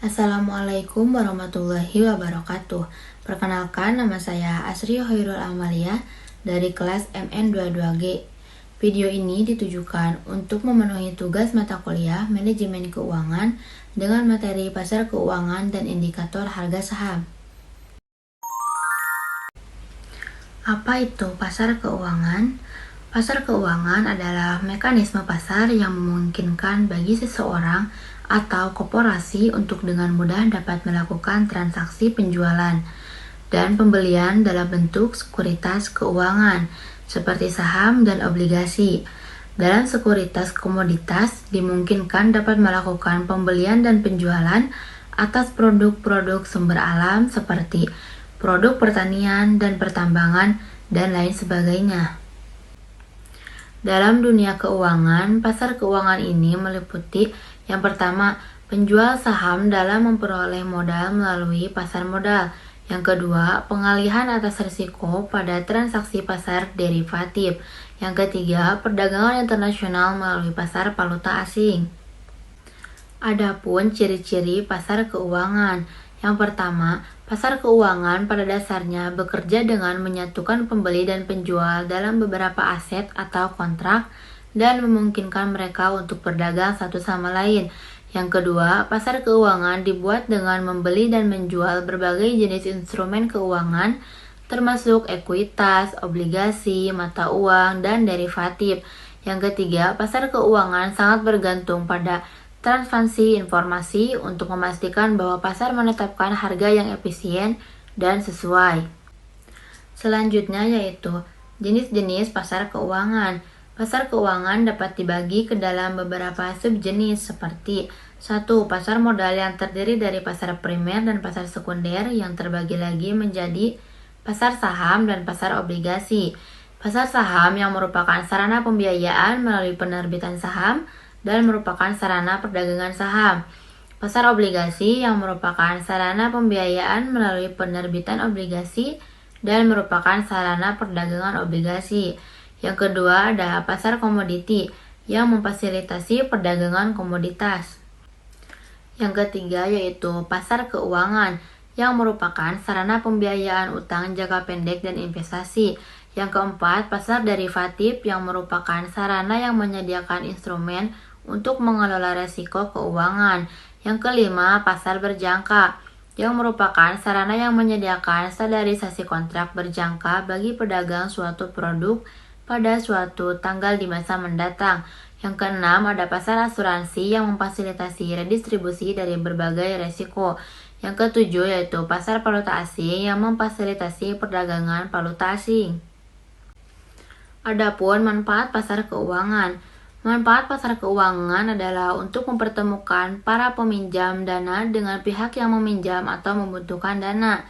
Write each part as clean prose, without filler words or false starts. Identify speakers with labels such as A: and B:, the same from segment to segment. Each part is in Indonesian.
A: Assalamualaikum warahmatullahi wabarakatuh. Perkenalkan, nama saya Asri Hoirul Amalia dari kelas MN22G. Video ini ditujukan untuk memenuhi tugas mata kuliah Manajemen Keuangan dengan materi pasar keuangan dan indikator harga saham. Apa itu pasar keuangan? Pasar keuangan adalah mekanisme pasar yang memungkinkan bagi seseorang atau korporasi untuk dengan mudah dapat melakukan transaksi penjualan dan pembelian dalam bentuk sekuritas keuangan seperti saham dan obligasi. Dalam sekuritas komoditas dimungkinkan dapat melakukan pembelian dan penjualan atas produk-produk sumber alam seperti produk pertanian dan pertambangan dan lain sebagainya. Dalam dunia keuangan, pasar keuangan ini meliputi yang pertama, penjual saham dalam memperoleh modal melalui pasar modal. Yang kedua, pengalihan atas risiko pada transaksi pasar derivatif. Yang ketiga, perdagangan internasional melalui pasar valuta asing. Adapun ciri-ciri pasar keuangan. Yang pertama, pasar keuangan pada dasarnya bekerja dengan menyatukan pembeli dan penjual dalam beberapa aset atau kontrak dan memungkinkan mereka untuk berdagang satu sama lain. Yang kedua, pasar keuangan dibuat dengan membeli dan menjual berbagai jenis instrumen keuangan termasuk ekuitas, obligasi, mata uang, dan derivatif. Yang ketiga, pasar keuangan sangat bergantung pada transparansi informasi untuk memastikan bahwa pasar menetapkan harga yang efisien dan sesuai. Selanjutnya yaitu jenis-jenis pasar keuangan. Pasar keuangan dapat dibagi ke dalam beberapa subjenis seperti 1. Pasar modal yang terdiri dari pasar primer dan pasar sekunder yang terbagi lagi menjadi pasar saham dan pasar obligasi. Pasar saham yang merupakan sarana pembiayaan melalui penerbitan saham dan merupakan sarana perdagangan saham. Pasar obligasi yang merupakan sarana pembiayaan melalui penerbitan obligasi dan merupakan sarana perdagangan obligasi. Yang kedua ada pasar komoditi yang memfasilitasi perdagangan komoditas. Yang ketiga yaitu pasar keuangan yang merupakan sarana pembiayaan utang jangka pendek dan investasi. Yang keempat, pasar derivatif yang merupakan sarana yang menyediakan instrumen untuk mengelola risiko keuangan. Yang kelima, pasar berjangka yang merupakan sarana yang menyediakan standarisasi kontrak berjangka bagi pedagang suatu produk pada suatu tanggal di masa mendatang. Yang keenam, ada pasar asuransi yang memfasilitasi redistribusi dari berbagai risiko. Yang ketujuh yaitu pasar valuta asing yang memfasilitasi perdagangan valuta asing. Adapun manfaat pasar keuangan. Manfaat pasar keuangan adalah untuk mempertemukan para peminjam dana dengan pihak yang meminjam atau membutuhkan dana.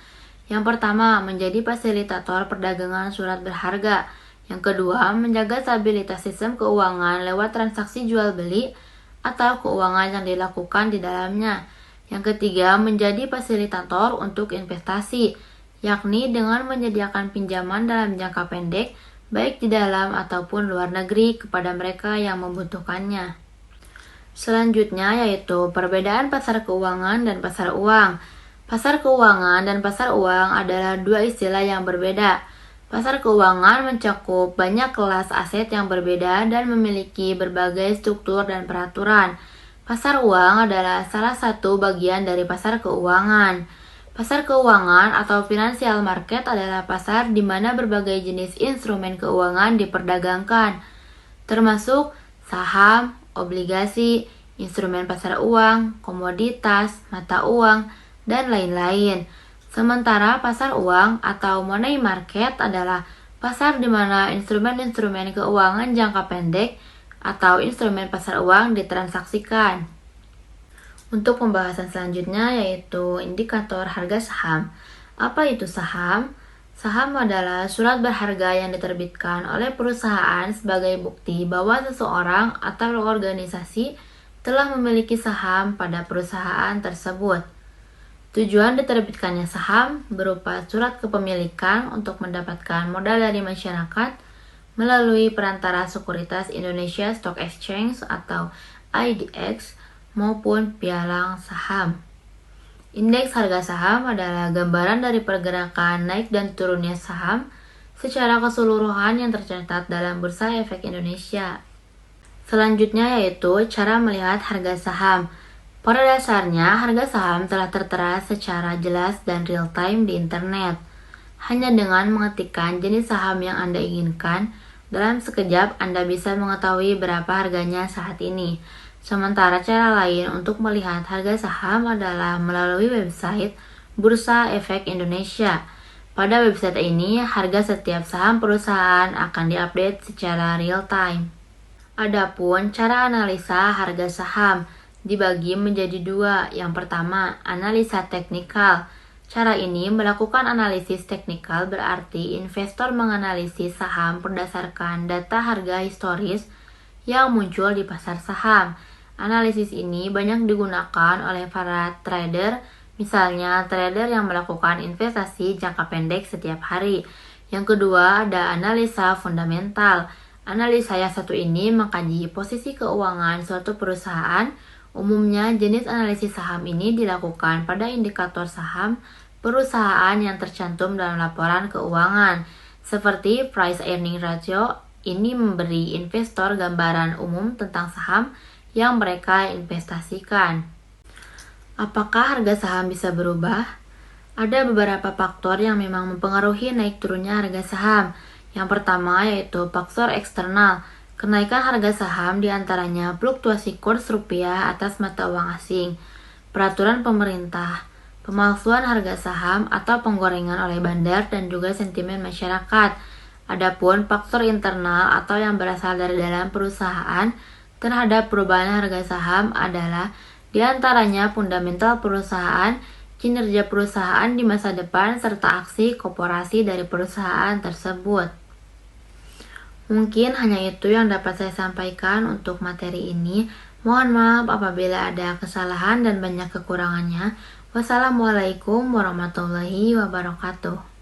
A: Yang pertama, menjadi fasilitator perdagangan surat berharga. Yang kedua, menjaga stabilitas sistem keuangan lewat transaksi jual beli atau keuangan yang dilakukan di dalamnya. Yang ketiga, menjadi fasilitator untuk investasi, yakni dengan menyediakan pinjaman dalam jangka pendek baik di dalam ataupun luar negeri kepada mereka yang membutuhkannya. Selanjutnya yaitu perbedaan pasar keuangan dan pasar uang. Pasar keuangan dan pasar uang adalah dua istilah yang berbeda. Pasar keuangan mencakup banyak kelas aset yang berbeda dan memiliki berbagai struktur dan peraturan. Pasar uang adalah salah satu bagian dari pasar keuangan. Pasar keuangan atau financial market adalah pasar di mana berbagai jenis instrumen keuangan diperdagangkan, termasuk saham, obligasi, instrumen pasar uang, komoditas, mata uang, dan lain-lain. Sementara pasar uang atau money market adalah pasar di mana instrumen-instrumen keuangan jangka pendek atau instrumen pasar uang ditransaksikan. Untuk pembahasan selanjutnya yaitu indikator harga saham. Apa itu saham? Saham adalah surat berharga yang diterbitkan oleh perusahaan sebagai bukti bahwa seseorang atau organisasi telah memiliki saham pada perusahaan tersebut. Tujuan diterbitkannya saham berupa surat kepemilikan untuk mendapatkan modal dari masyarakat melalui perantara Sekuritas Indonesia Stock Exchange atau IDX maupun pialang saham. Indeks harga saham adalah gambaran dari pergerakan naik dan turunnya saham secara keseluruhan yang tercatat dalam Bursa Efek Indonesia. Selanjutnya yaitu cara melihat harga saham. Pada dasarnya, harga saham telah tertera secara jelas dan real time di internet. Hanya dengan mengetikkan jenis saham yang Anda inginkan, dalam sekejap Anda bisa mengetahui berapa harganya saat ini. Sementara cara lain untuk melihat harga saham adalah melalui website Bursa Efek Indonesia. Pada website ini, harga setiap saham perusahaan akan diupdate secara real time. Adapun cara analisa harga saham dibagi menjadi dua. Yang pertama, analisa teknikal. Cara ini melakukan analisis teknikal berarti investor menganalisis saham berdasarkan data harga historis yang muncul di pasar saham. Analisis ini banyak digunakan oleh para trader, misalnya trader yang melakukan investasi jangka pendek setiap hari. Yang kedua, ada analisa fundamental. Analisa yang satu ini mengkaji posisi keuangan suatu perusahaan. Umumnya, jenis analisis saham ini dilakukan pada indikator saham perusahaan yang tercantum dalam laporan keuangan, seperti price-earning ratio. Ini memberi investor gambaran umum tentang saham yang mereka investasikan. Apakah harga saham bisa berubah? Ada beberapa faktor yang memang mempengaruhi naik turunnya harga saham. Yang pertama yaitu faktor eksternal. Kenaikan harga saham diantaranya fluktuasi kurs rupiah atas mata uang asing, peraturan pemerintah, pemalsuan harga saham atau penggorengan oleh bandar dan juga sentimen masyarakat. Adapun faktor internal atau yang berasal dari dalam perusahaan terhadap perubahan harga saham adalah diantaranya fundamental perusahaan, kinerja perusahaan di masa depan, serta aksi korporasi dari perusahaan tersebut. Mungkin hanya itu yang dapat saya sampaikan untuk materi ini. Mohon maaf apabila ada kesalahan dan banyak kekurangannya. Wassalamualaikum warahmatullahi wabarakatuh.